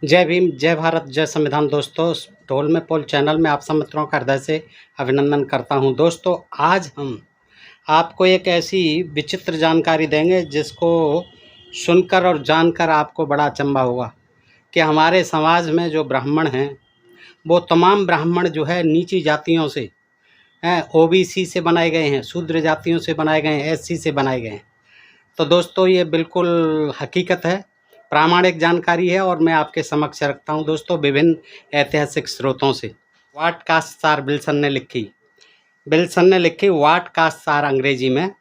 जय भीम, जय भारत, जय संविधान। दोस्तों, ढोल में पोल चैनल में आप सब मित्रों का हृदय से अभिनंदन करता हूं। दोस्तों, आज हम आपको एक ऐसी विचित्र जानकारी देंगे जिसको सुनकर और जानकर आपको बड़ा अचंभा होगा कि हमारे समाज में जो ब्राह्मण हैं वो तमाम ब्राह्मण जो है नीची जातियों से हैं, ओबीसी से बनाए गए हैं, शूद्र जातियों से बनाए गए हैं, एससी से बनाए गए हैं। तो दोस्तों, ये बिल्कुल हकीकत है, प्रामाणिक जानकारी है और मैं आपके समक्ष रखता हूं दोस्तों विभिन्न ऐतिहासिक स्रोतों से। वाट कास्तार बिल्सन ने लिखी वाट कास्तार अंग्रेजी में।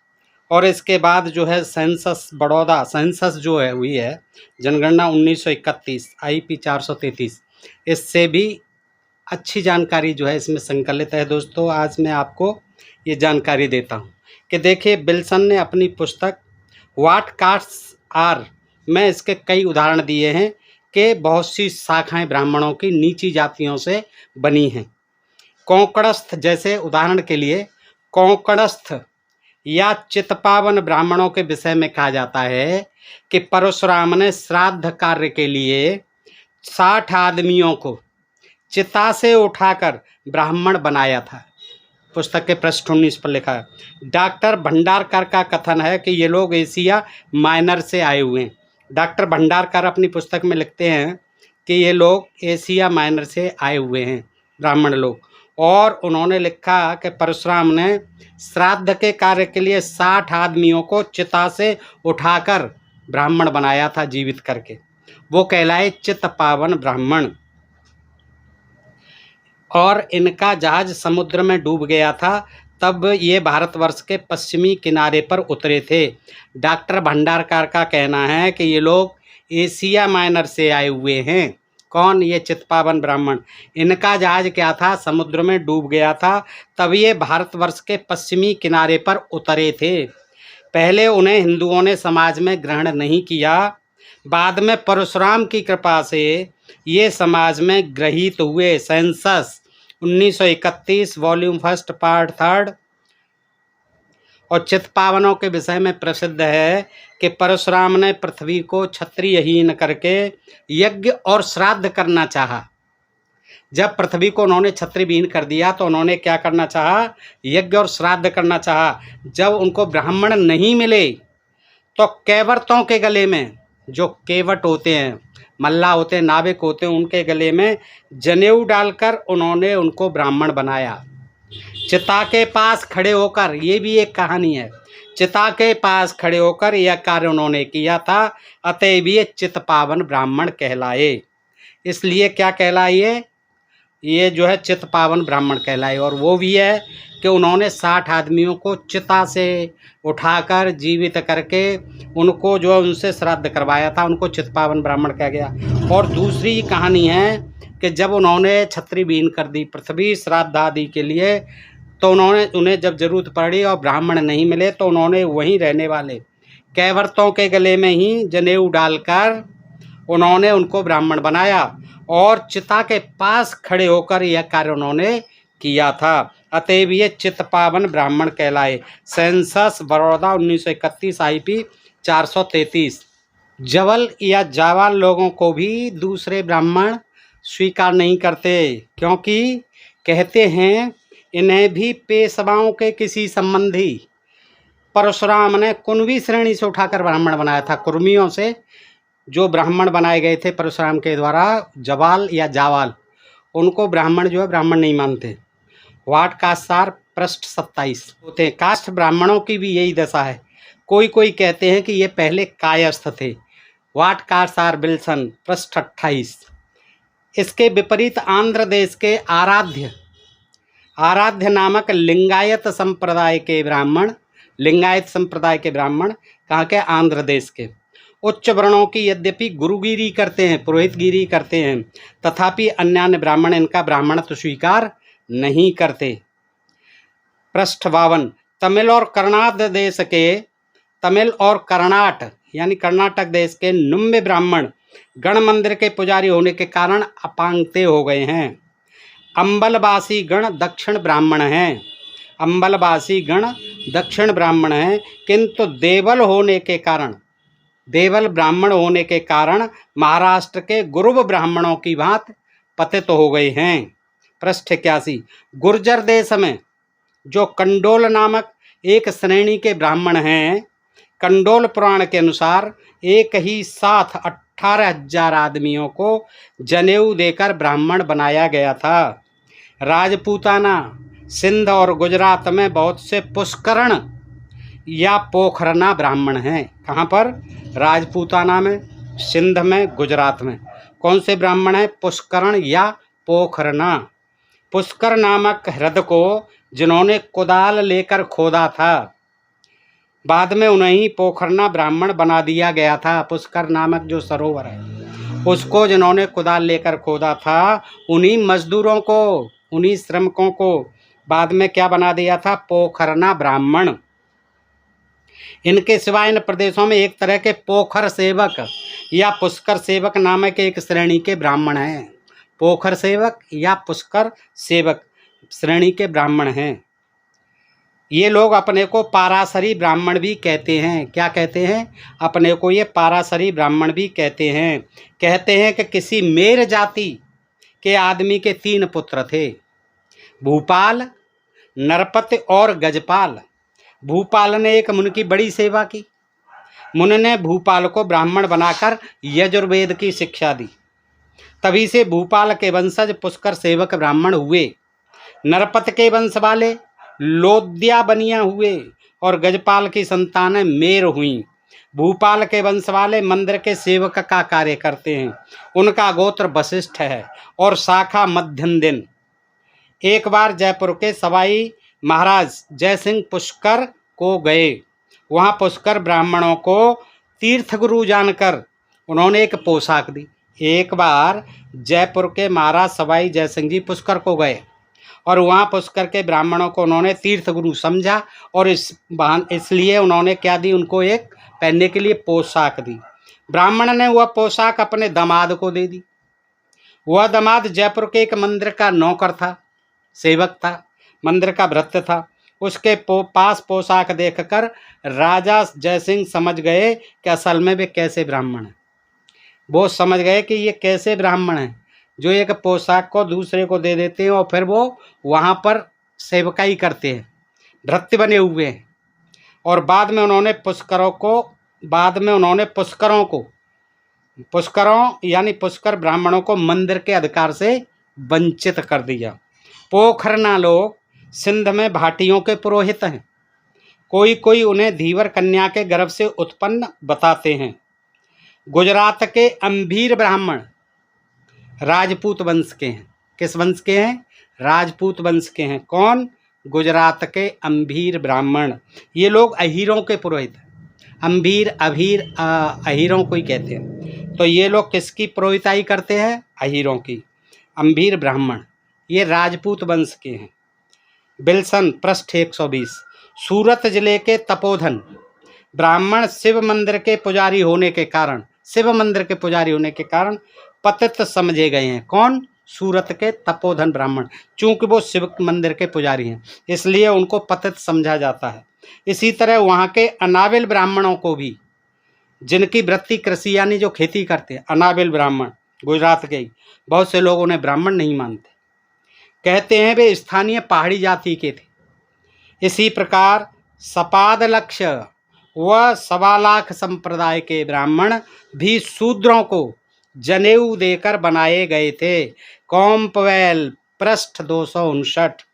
और इसके बाद जो है सेंसस बड़ौदा सेंसस जो है हुई है, जनगणना 1931 आईपी 433, इससे भी अच्छी जानकारी जो है इसमें संकलित है। दोस्तों, आज मैं आपको ये जानकारी देता हूँ कि देखिए, बिल्सन ने अपनी पुस्तक वाट कास्ट्स आर में इसके कई उदाहरण दिए हैं कि बहुत सी शाखाएं ब्राह्मणों की नीची जातियों से बनी हैं। कोंकणस्थ, जैसे उदाहरण के लिए कोंकणस्थ या चितपावन ब्राह्मणों के विषय में कहा जाता है कि परशुराम ने श्राद्ध कार्य के लिए 60 आदमियों को चिता से उठाकर ब्राह्मण बनाया था। पुस्तक के पृष्ठ 19 पर लिखा है। डॉक्टर भंडारकर का कथन है कि ये लोग एशिया माइनर से आए हुए हैं। डॉक्टर भंडारकर अपनी पुस्तक में लिखते हैं कि ये लोग एशिया माइनर से आए हुए हैं ब्राह्मण लोग, और उन्होंने लिखा कि परशुराम ने श्राद्ध के कार्य के लिए 60 आदमियों को चिता से उठाकर ब्राह्मण बनाया था जीवित करके। वो कहलाए चित पावन ब्राह्मण। और इनका जहाज समुद्र में डूब गया था, तब ये भारतवर्ष के पश्चिमी किनारे पर उतरे थे। डॉक्टर भंडारकर का कहना है कि ये लोग एशिया माइनर से आए हुए हैं। कौन? ये चितपावन ब्राह्मण। इनका जहाज क्या था? समुद्र में डूब गया था, तब ये भारतवर्ष के पश्चिमी किनारे पर उतरे थे। पहले उन्हें हिंदुओं ने समाज में ग्रहण नहीं किया, बाद में परशुराम की कृपा से ये समाज में ग्रहित हुए। Census 1931 volume 1 part 3। और चितपावनों के विषय में प्रसिद्ध है कि परशुराम ने पृथ्वी को क्षत्रियहीन करके यज्ञ और श्राद्ध करना चाहा। जब पृथ्वी को उन्होंने क्षत्रियहीन कर दिया तो उन्होंने क्या करना चाहा? यज्ञ और श्राद्ध करना चाहा। जब उनको ब्राह्मण नहीं मिले तो कैवर्तों के गले में, जो केवट होते हैं, मल्ला होते हैं, नाविक होते हैं, उनके गले में जनेऊ डालकर उन्होंने उनको ब्राह्मण बनाया। चिता के पास खड़े होकर, ये भी एक कहानी है, चिता के पास खड़े होकर यह कार्य उन्होंने किया था, अतएव ये चितपावन ब्राह्मण कहलाए। इसलिए क्या कहलाए? ये जो है चितपावन ब्राह्मण कहलाए। और वो भी है कि उन्होंने 60 आदमियों को चिता से उठाकर जीवित करके उनको जो है उनसे श्राद्ध करवाया था, उनको चितपावन ब्राह्मण कहा गया। और दूसरी कहानी है कि जब उन्होंने छत्रीबीन कर दी पृथ्वी श्राद्ध आदि के लिए, तो उन्हें जब जरूरत पड़ी और ब्राह्मण नहीं मिले तो उन्होंने वहीं रहने वाले कैवर्तों के गले में ही जनेऊ डालकर उन्होंने उनको ब्राह्मण बनाया और चिता के पास खड़े होकर यह कार्य उन्होंने किया था। अतएव ये चितपावन ब्राह्मण कहलाए। Census Baroda 1931 IP 433। जवल या जावाल लोगों को भी दूसरे ब्राह्मण स्वीकार नहीं करते, क्योंकि कहते हैं इन्हें भी पेशवाओं के किसी संबंधी परशुराम ने कुणवी श्रेणी से उठाकर ब्राह्मण बनाया था। कुर्मियों से जो ब्राह्मण बनाए गए थे परशुराम के द्वारा, जवाल या जावाल, उनको ब्राह्मण जो है ब्राह्मण नहीं मानते। वाट कास्तार पृष्ठ 27 होते हैं। कास्ट ब्राह्मणों की भी यही दशा है। कोई कोई कहते हैं कि ये पहले कायस्थ थे। वाट कास्तार बिल्सन पृष्ठ 28। इसके विपरीत आंध्र देश के आराध्य नामक लिंगायत संप्रदाय के ब्राह्मण कहाँ के? आंध्र देश के। उच्च वर्णों की यद्यपि गुरुगिरी करते हैं, पुरोहितगिरी करते हैं, तथापि अन्य ब्राह्मण इनका ब्राह्मणत्व स्वीकार नहीं करते। पृष्ठ 52। तमिल और कर्नाटक देश के नुम्बे ब्राह्मण गण मंदिर के पुजारी होने के कारण अपांगते हो गए हैं। अंबलवासी गण दक्षिण ब्राह्मण हैं, किंतु देवल होने के कारण देवल ब्राह्मण होने के कारण महाराष्ट्र के गुरुव ब्राह्मणों की भांति पतित हो गए हैं। पृष्ठ 81। गुर्जर देश में जो कंडोल नामक एक श्रेणी के ब्राह्मण हैं, कंडोल पुराण के अनुसार एक ही साथ 18,000 आदमियों को जनेऊ देकर ब्राह्मण बनाया गया था। राजपूताना, सिंध और गुजरात में बहुत से पुष्करण या पोखरना ब्राह्मण हैं। कहाँ पर? राजपूताना में, सिंध में, गुजरात में। कौन से ब्राह्मण हैं? पुष्करण या पोखरना। पुष्कर नामक हृद को जिन्होंने कुदाल लेकर खोदा था, बाद में उन्हें पोखरना ब्राह्मण बना दिया गया था। पुष्कर नामक जो सरोवर है उसको जिन्होंने कुदाल लेकर खोदा था, उन्हीं मजदूरों को, उन्हीं श्रमिकों को बाद में क्या बना दिया था? पोखरना ब्राह्मण। इनके सिवा इन प्रदेशों में एक तरह के पोखर सेवक या पुष्कर सेवक नामक एक श्रेणी के ब्राह्मण हैं। पोखर सेवक या पुष्कर सेवक श्रेणी के ब्राह्मण हैं। ये लोग अपने को पाराशरी ब्राह्मण भी कहते हैं। क्या कहते हैं? अपने को ये पाराशरी ब्राह्मण भी कहते हैं। कहते हैं कि किसी मेर जाति के आदमी के 3 पुत्र थे, भूपाल, नरपति और गजपाल। भूपाल ने एक मुनि की बड़ी सेवा की। मुनि ने भूपाल को ब्राह्मण बनाकर यजुर्वेद की शिक्षा दी। तभी से भूपाल के वंशज पुष्कर सेवक ब्राह्मण हुए। नरपत के वंश वाले लोद्या बनिया हुए और गजपाल की संतानें मेर हुईं। भूपाल के वंश वाले मंदिर के सेवक का कार्य करते हैं। उनका गोत्र वशिष्ठ है और शाखा मध्यनदिन। एक बार जयपुर के सवाई महाराज जयसिंह पुष्कर को गए। वहाँ पुष्कर ब्राह्मणों को तीर्थगुरु जानकर उन्होंने एक पोशाक दी। एक बार जयपुर के महाराज सवाई जयसिंह जी पुष्कर को गए और वहाँ पुष्कर के ब्राह्मणों को उन्होंने तीर्थगुरु समझा और इसलिए उन्होंने क्या दी? उनको एक पहनने के लिए पोशाक दी। ब्राह्मण ने वह पोशाक अपने दामाद को दे दी। वह दामाद जयपुर के एक मंदिर का नौकर था, सेवक था, मंदिर का भृत्य था। उसके पास पोशाक देखकर राजा जयसिंह समझ गए कि असल में वे कैसे ब्राह्मण हैं। वो समझ गए कि ये कैसे ब्राह्मण हैं जो एक पोशाक को दूसरे को दे देते हैं और फिर वो वहाँ पर सेवकाई करते हैं, भृत्य बने हुए हैं। और बाद में उन्होंने पुष्करों यानी पुष्कर ब्राह्मणों को मंदिर के अधिकार से वंचित कर दिया। पोखरना लोग सिंध में भाटियों के पुरोहित हैं। कोई कोई उन्हें धीवर कन्या के गर्भ से उत्पन्न बताते हैं। गुजरात के अंभीर ब्राह्मण राजपूत वंश के हैं। किस वंश के हैं? राजपूत वंश के हैं। कौन? गुजरात के अंभीर ब्राह्मण। ये लोग अहीरों के पुरोहित हैं। अंभीर, अभीर, अहीरों को ही कहते हैं। तो ये लोग किसकी पुरोहिताई करते हैं? अहीरों की। अंभीर ब्राह्मण ये राजपूत वंश के हैं। बिल्सन पृष्ठ 120। सूरत जिले के तपोधन ब्राह्मण शिव मंदिर के पुजारी होने के कारण पतित समझे गए हैं। कौन? सूरत के तपोधन ब्राह्मण। चूंकि वो शिव मंदिर के पुजारी हैं इसलिए उनको पतित समझा जाता है। इसी तरह वहाँ के अनाबिल ब्राह्मणों को भी, जिनकी वृत्ति कृषि यानी जो खेती करते हैं, अनाबिल ब्राह्मण गुजरात के ही, बहुत से लोग उन्हें ब्राह्मण नहीं मानते। कहते हैं वे स्थानीय पहाड़ी जाति के थे। इसी प्रकार सपाद लक्ष्य व सवालाख संप्रदाय के ब्राह्मण भी शूद्रों को जनेऊ देकर बनाए गए थे। कॉम्पवेल पृष्ठ 259।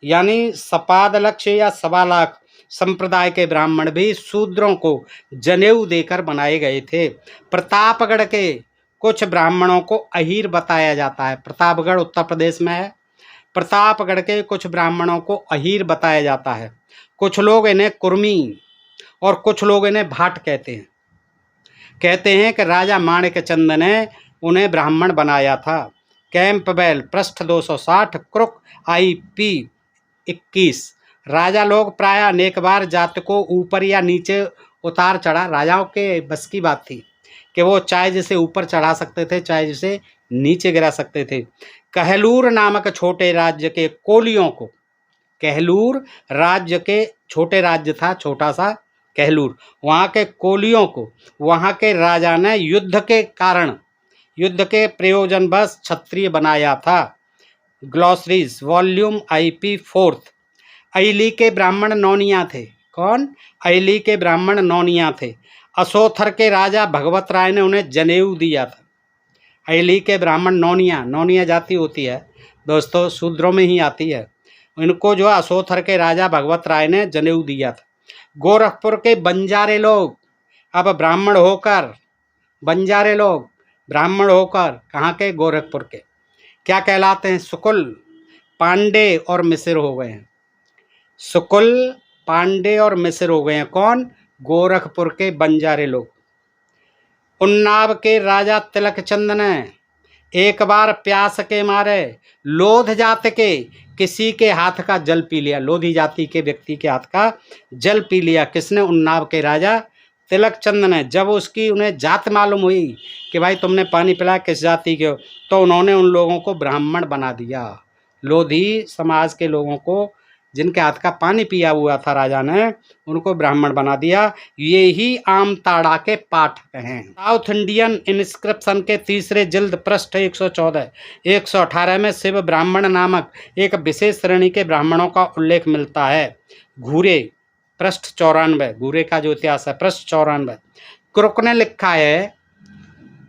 यानी सपाद लक्ष्य या सवालाख संप्रदाय के ब्राह्मण भी शूद्रों को जनेऊ देकर बनाए गए थे। प्रतापगढ़ के कुछ ब्राह्मणों को अहीर बताया जाता है। प्रतापगढ़ उत्तर प्रदेश में है। प्रतापगढ़ के कुछ ब्राह्मणों को अहीर बताया जाता है। कुछ लोग इन्हें कुर्मी और कुछ लोग इन्हें भाट कहते हैं। कहते हैं कि राजा माणिकचंद ने उन्हें ब्राह्मण बनाया था। कैंपबेल पृष्ठ 260 क्रुक IP 21। राजा लोग प्राय अनेक बार जाति को ऊपर या नीचे उतार चढ़ा, राजाओं के बस की बात थी कि वो चाहे जिसे ऊपर चढ़ा सकते थे चाहे जिसे नीचे गिरा सकते थे। कहलूर नामक छोटे राज्य के कोलियों को, कहलूर राज्य के छोटे राज्य था, छोटा सा कहलूर, वहाँ के कोलियों को वहाँ के राजा ने युद्ध के प्रयोजनवश क्षत्रिय बनाया था। ग्लॉसरीज वॉल्यूम IP 4th। अयली के ब्राह्मण नौनिया थे। कौन? अयली के ब्राह्मण नौनिया थे। असोथर के राजा भगवत राय ने उन्हें जनेऊ दिया था। अयली के ब्राह्मण नौनिया जाति होती है दोस्तों, शूद्रों में ही आती है। इनको जो असोथर के राजा भगवत राय ने जनेऊ दिया था। गोरखपुर के बंजारे लोग अब बंजारे लोग ब्राह्मण होकर कहाँ के? गोरखपुर के। क्या कहलाते हैं? शुक्ल, पांडे और मिसिर हो गए हैं। शुक्ल, पांडे और मिसिर हो गए हैं। कौन? गोरखपुर के बंजारे लोग। उन्नाव के राजा तिलकचंद ने एक बार प्यास के मारे लोध जाति के किसी के हाथ का जल पी लिया। लोधी जाति के व्यक्ति के हाथ का जल पी लिया। किसने? उन्नाव के राजा तिलकचंद ने। जब उसकी उन्हें जात मालूम हुई कि भाई तुमने पानी पिलाया, किस जाति के हो, तो उन्होंने उन लोगों को ब्राह्मण बना दिया। लोधी समाज के लोगों को, जिनके हाथ का पानी पिया हुआ था राजा ने, उनको ब्राह्मण बना दिया। ये ही आमताड़ा के पाठक हैं। साउथ इंडियन इंस्क्रिप्शन के तीसरे जिल्द पृष्ठ 118 में शिव ब्राह्मण नामक एक विशेष श्रेणी के ब्राह्मणों का उल्लेख मिलता है। घूरे, पृष्ठ 94। घूरे का जो इतिहास है, पृष्ठ 94। क्रुक ने लिखा है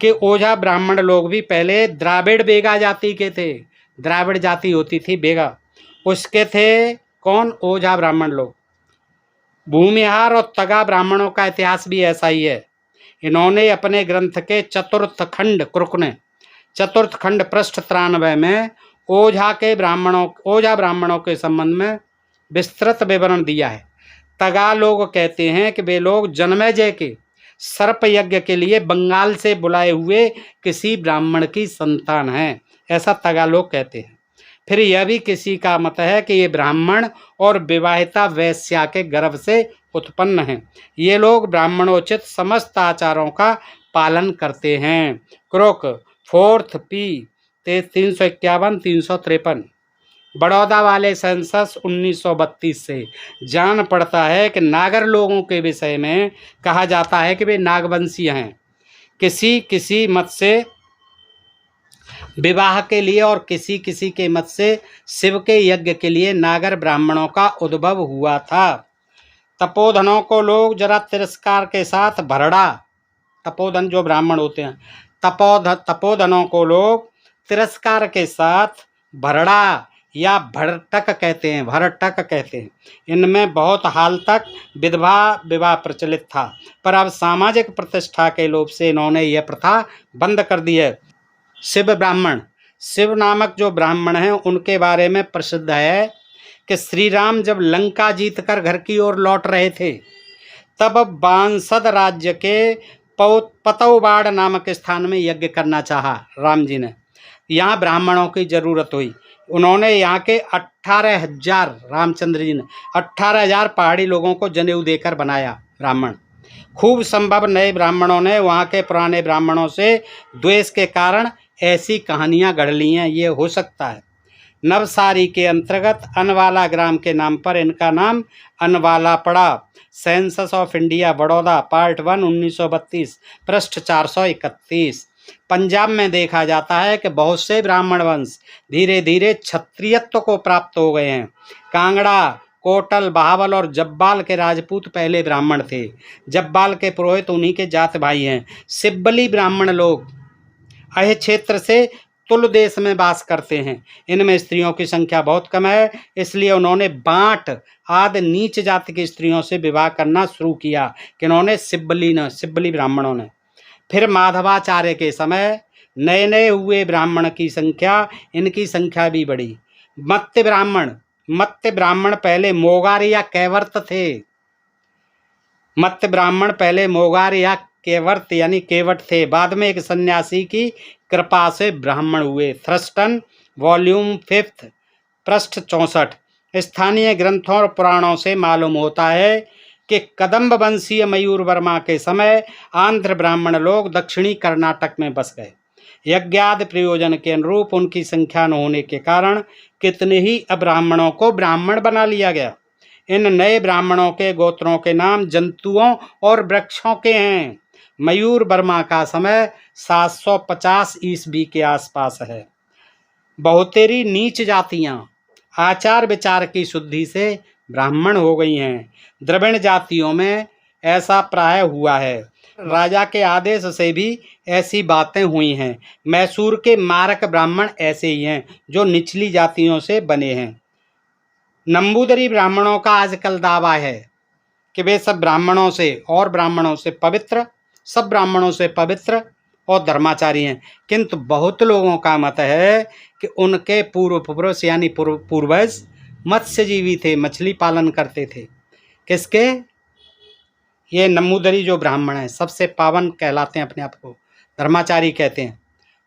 कि ओझा ब्राह्मण लोग भी पहले द्राविड़ बेगा जाति के थे। द्राविड़ जाति होती थी बेगा, उसके थे। कौन? ओझा ब्राह्मण लोग। भूमिहार और तगा ब्राह्मणों का इतिहास भी ऐसा ही है। इन्होंने अपने ग्रंथ के चतुर्थ खंड, क्रुक ने चतुर्थ खंड पृष्ठ 93 में ओझा ब्राह्मणों के संबंध में विस्तृत विवरण दिया है। तगा लोग कहते हैं कि वे लोग जन्मेजय के सर्प यज्ञ के लिए बंगाल से बुलाए हुए किसी ब्राह्मण की संतान हैं, ऐसा तगा लोग कहते हैं। फिर यह भी किसी का मत है कि ये ब्राह्मण और विवाहिता वैश्या के गर्भ से उत्पन्न हैं। ये लोग ब्राह्मणोचित समस्त आचारों का पालन करते हैं। Crook 4th P 351-353। बड़ौदा वाले सेंसस 1932 से जान पड़ता है कि नागर लोगों के विषय में कहा जाता है कि वे नागवंशीय हैं। किसी मत से विवाह के लिए और किसी के मत से शिव के यज्ञ के लिए नागर ब्राह्मणों का उद्भव हुआ था। तपोधनों को लोग जरा तिरस्कार के साथ भरड़ा, तपोधन जो ब्राह्मण होते हैं, तपोधनों को लोग तिरस्कार के साथ भरड़ा या भरटक कहते हैं। इनमें बहुत हाल तक विधवा विवाह प्रचलित था, पर अब सामाजिक प्रतिष्ठा के लोभ से इन्होंने यह प्रथा बंद कर दी है। शिव नामक जो ब्राह्मण हैं, उनके बारे में प्रसिद्ध है कि श्री राम जब लंका जीतकर घर की ओर लौट रहे थे, तब बांसद राज्य के पतौबाड़ नामक स्थान में यज्ञ करना चाहा राम जी ने। यहाँ ब्राह्मणों की जरूरत हुई। उन्होंने यहाँ के 18,000, रामचंद्र जी ने 18,000 पहाड़ी लोगों को जनेऊ देकर बनाया ब्राह्मण। खूब संभव नए ब्राह्मणों ने वहाँ के पुराने ब्राह्मणों से द्वेष के कारण ऐसी कहानियाँ गढ़ ली हैं। ये हो सकता है। नवसारी के अंतर्गत अनवाला ग्राम के नाम पर इनका नाम अनवाला पड़ा। Census of India Baroda part 1 1932 पृष्ठ 431। पंजाब में देखा जाता है कि बहुत से ब्राह्मण वंश धीरे धीरे क्षत्रियत्व को प्राप्त हो गए हैं। कांगड़ा, कोटल, बहावल और जब्बाल के राजपूत पहले ब्राह्मण थे। जब्बाल के पुरोहित उन्हीं के जात भाई हैं। सिब्बली ब्राह्मण लोग अह क्षेत्र से तुल देश में वास करते हैं। इनमें स्त्रियों की संख्या बहुत कम है, इसलिए उन्होंने बांट आदि नीच जाति की स्त्रियों से विवाह करना शुरू किया। किन्होंने? सिब्बली ब्राह्मणों ने। फिर माधवाचार्य के समय नए हुए ब्राह्मण की संख्या, इनकी संख्या भी बढ़ी। मत्स्य ब्राह्मण पहले मोगार या कैवर्त थे। मत्स्य ब्राह्मण पहले मोगार या केवर्त यानी केवट थे। बाद में एक सन्यासी की कृपा से ब्राह्मण हुए। थ्रस्टन वॉल्यूम 5 पृष्ठ 64। स्थानीय ग्रंथों और पुराणों से मालूम होता है कि कदम्ब वंशीय मयूर वर्मा के समय आंध्र ब्राह्मण लोग दक्षिणी कर्नाटक में बस गए। यज्ञादि प्रयोजन के अनुरूप उनकी संख्या न होने के कारण कितने ही अब्राह्मणों को ब्राह्मण बना लिया गया। इन नए ब्राह्मणों के गोत्रों के नाम जंतुओं और वृक्षों के हैं। मयूर वर्मा का समय 750 ईस्वी के आसपास है। बहुतेरी नीच जातियां आचार विचार की शुद्धि से ब्राह्मण हो गई हैं। द्रविड़ जातियों में ऐसा प्राय हुआ है। राजा के आदेश से भी ऐसी बातें हुई हैं। मैसूर के मारक ब्राह्मण ऐसे ही हैं जो निचली जातियों से बने हैं। नंबूदरी ब्राह्मणों का आजकल दावा है कि वे सब ब्राह्मणों से पवित्र, सब ब्राह्मणों से पवित्र और धर्माचारी हैं, किंतु बहुत लोगों का मत है कि उनके पूर्व पुरुष यानी पूर्वज मत्स्यजीवी थे, मछली पालन करते थे। किसके? ये नंबूदरी जो ब्राह्मण हैं सबसे पावन कहलाते हैं, अपने आप को धर्माचारी कहते हैं।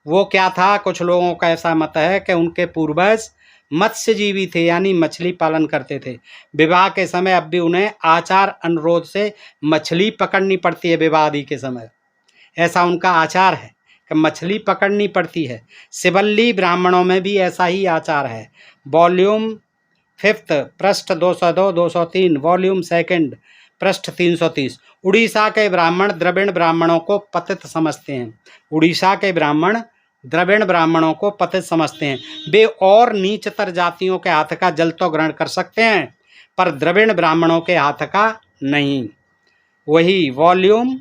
वो क्या था? कुछ लोगों का ऐसा मत है कि उनके पूर्वज मत्स्यजीवी थे यानी मछली पालन करते थे। विवाह के समय अब भी उन्हें आचार अनुरोध से मछली पकड़नी पड़ती है। विवाह आदि के समय ऐसा उनका आचार है कि मछली पकड़नी पड़ती है। शिवल्ली ब्राह्मणों में भी ऐसा ही आचार है। वॉल्यूम 5 पृष्ठ 202 203, वॉल्यूम 2 पृष्ठ 330। उड़ीसा के ब्राह्मण द्रविड़ ब्राह्मणों को पतित समझते हैं। उड़ीसा के ब्राह्मण द्रविड़ ब्राह्मणों को पतित समझते हैं। वे और नीचतर जातियों के हाथ का जल तो ग्रहण कर सकते हैं, पर द्रविड़ ब्राह्मणों के हाथ का नहीं। वही वॉल्यूम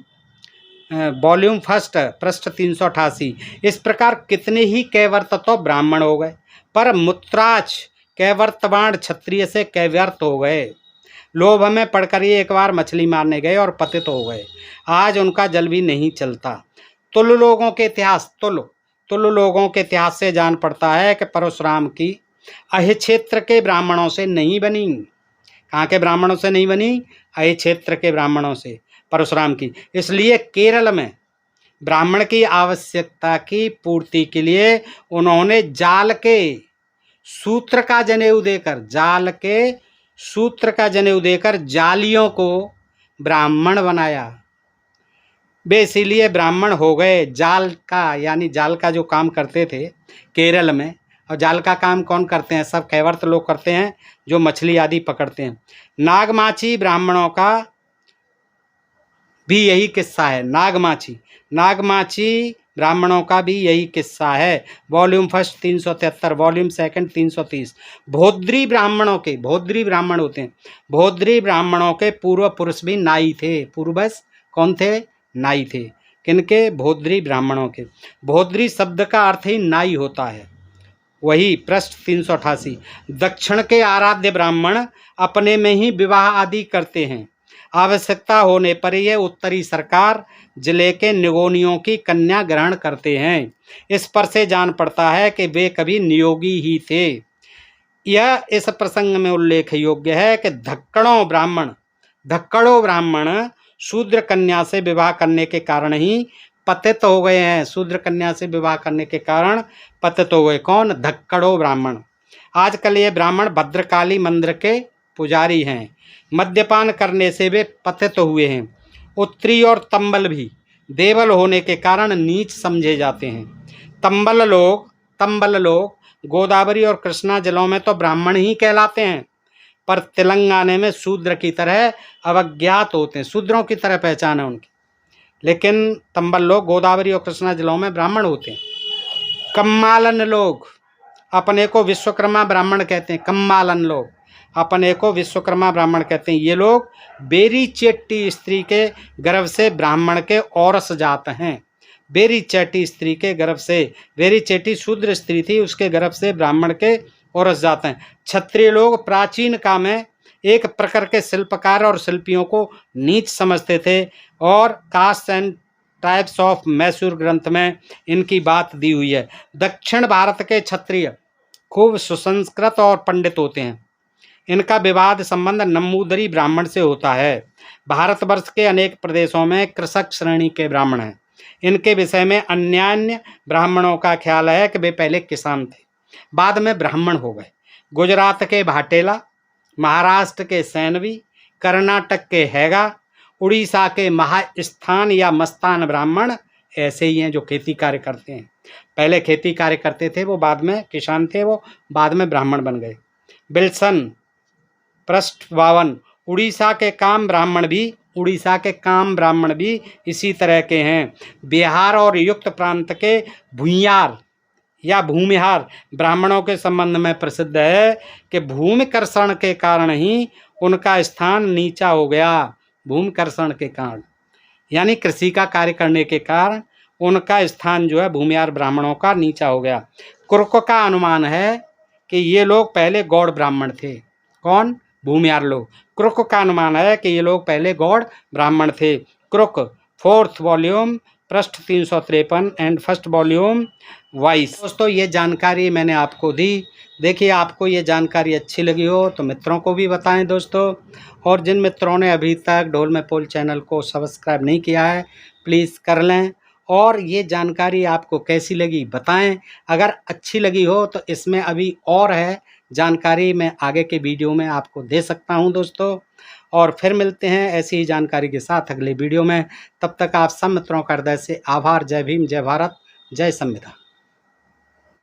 1 पृष्ठ 388। इस प्रकार कितने ही कैवर्त तो ब्राह्मण हो गए, पर मुत्राच कैवर्तवाण क्षत्रिय से कैवर्त हो गए। लोभ में पड़कर ये एक बार मछली मारने गए और पतित हो गए। आज उनका जल भी नहीं चलता। तुल लोगों के इतिहास से जान पड़ता है कि परशुराम की अहि क्षेत्र के ब्राह्मणों से नहीं बनी। कहाँ के ब्राह्मणों से नहीं बनी? अहि क्षेत्र के ब्राह्मणों से परशुराम की। इसलिए केरल में ब्राह्मण की आवश्यकता की पूर्ति के लिए उन्होंने जाल के सूत्र का जनेऊ देकर जालियों को ब्राह्मण बनाया। वे इसीलिए ब्राह्मण हो गए। जाल का जो काम करते थे केरल में, और जाल का काम कौन करते हैं? सब कैवर्त लोग करते हैं जो मछली आदि पकड़ते हैं। नागमाची ब्राह्मणों का भी यही किस्सा है। नागमाची ब्राह्मणों का भी यही किस्सा है। Volume 1 373, volume 2 330। भोद्री ब्राह्मण होते हैं। भोद्री ब्राह्मणों के पूर्व पुरुष भी नाई थे। पूर्वज कौन थे? नाई थे। किनके? भोद्री ब्राह्मणों के। भोद्री शब्द का अर्थ ही नाई होता है। वही पृष्ठ 388। दक्षिण के आराध्य ब्राह्मण अपने में ही विवाह आदि करते हैं। आवश्यकता होने पर यह उत्तरी सरकार जिले के निगोनियों की कन्या ग्रहण करते हैं। इस पर से जान पड़ता है कि वे कभी नियोगी ही थे। यह इस प्रसंग में उल्लेख योग्य है कि धक्कड़ों ब्राह्मण शूद्र कन्या से विवाह करने के कारण ही पतित हो गए हैं। शूद्र कन्या से विवाह करने के कारण पतित हो गए। कौन? धक्कड़ों ब्राह्मण। आजकल ये ब्राह्मण भद्रकाली मंदिर के पुजारी हैं। मद्यपान करने से वे पतित हुए हैं। उत्तरी और तंबल भी देवल होने के कारण नीच समझे जाते हैं। तंबल लोग गोदावरी और कृष्णा जिलों में तो ब्राह्मण ही कहलाते हैं, पर तेलंगाना में शूद्र की तरह अवज्ञात होते हैं। शूद्रों की तरह पहचान है उनकी, लेकिन तंबल लोग गोदावरी और कृष्णा जिलों में ब्राह्मण होते हैं। कम्मालन लोग अपने को विश्वकर्मा ब्राह्मण कहते हैं। कम्मालन लोग अपने को विश्वकर्मा ब्राह्मण कहते हैं। ये लोग बेरी चेट्टी स्त्री के गर्भ से ब्राह्मण के औरस जात हैं। बेरी चेट्टी स्त्री के गर्भ से, बेरी चेट्टी शूद्र स्त्री थी, उसके गर्भ से ब्राह्मण के औरस जात हैं। क्षत्रिय लोग प्राचीन काल में एक प्रकार के शिल्पकार और शिल्पियों को नीच समझते थे, और caste and types of Mysore ग्रंथ में इनकी बात दी हुई है। दक्षिण भारत के क्षत्रिय खूब सुसंस्कृत और पंडित होते हैं। इनका विवाद संबंध नंबूदरी ब्राह्मण से होता है। भारतवर्ष के अनेक प्रदेशों में कृषक श्रेणी के ब्राह्मण हैं। इनके विषय में अन्यान्य ब्राह्मणों का ख्याल है कि वे पहले किसान थे, बाद में ब्राह्मण हो गए। गुजरात के भाटेला, महाराष्ट्र के सैनवी, कर्नाटक के हैगा, उड़ीसा के महास्थान या मस्तान ब्राह्मण ऐसे ही हैं जो खेती कार्य करते हैं। पहले खेती कार्य करते थे वो, बाद में किसान थे वो, बाद में ब्राह्मण बन गए। विल्सन पृष्ठ 52। उड़ीसा के काम ब्राह्मण भी इसी तरह के हैं। बिहार और युक्त प्रांत के भूमिहार या भूमिहार ब्राह्मणों के संबंध में प्रसिद्ध है कि भूमिकर्षण के कारण ही उनका स्थान नीचा हो गया। भूमिकर्षण के कारण यानी कृषि का कार्य करने के कारण उनका स्थान जो है भूमिहार ब्राह्मणों का नीचा हो गया। कुर्क का अनुमान है कि ये लोग पहले गौड़ ब्राह्मण थे। कौन? भूमिहार लोग। कुर्क का अनुमान है कि ये लोग पहले गौड़ ब्राह्मण थे। कुर्क 4th वॉल्यूम पृष्ठ 353 एंड 1st वॉल्यूम 22। दोस्तों ये जानकारी मैंने आपको दी। देखिए आपको ये जानकारी अच्छी लगी हो तो मित्रों को भी बताएं दोस्तों, और जिन मित्रों ने अभी तक ढोल में पोल चैनल को सब्सक्राइब नहीं किया है प्लीज़ कर लें। और ये जानकारी आपको कैसी लगी बताएं। अगर अच्छी लगी हो तो इसमें अभी और है जानकारी, मैं आगे के वीडियो में आपको दे सकता हूं दोस्तों। और फिर मिलते हैं ऐसी ही जानकारी के साथ अगले वीडियो में। तब तक आप सब मित्रों का हृदय से आभार। जय भीम, जय भारत, जय संविधान।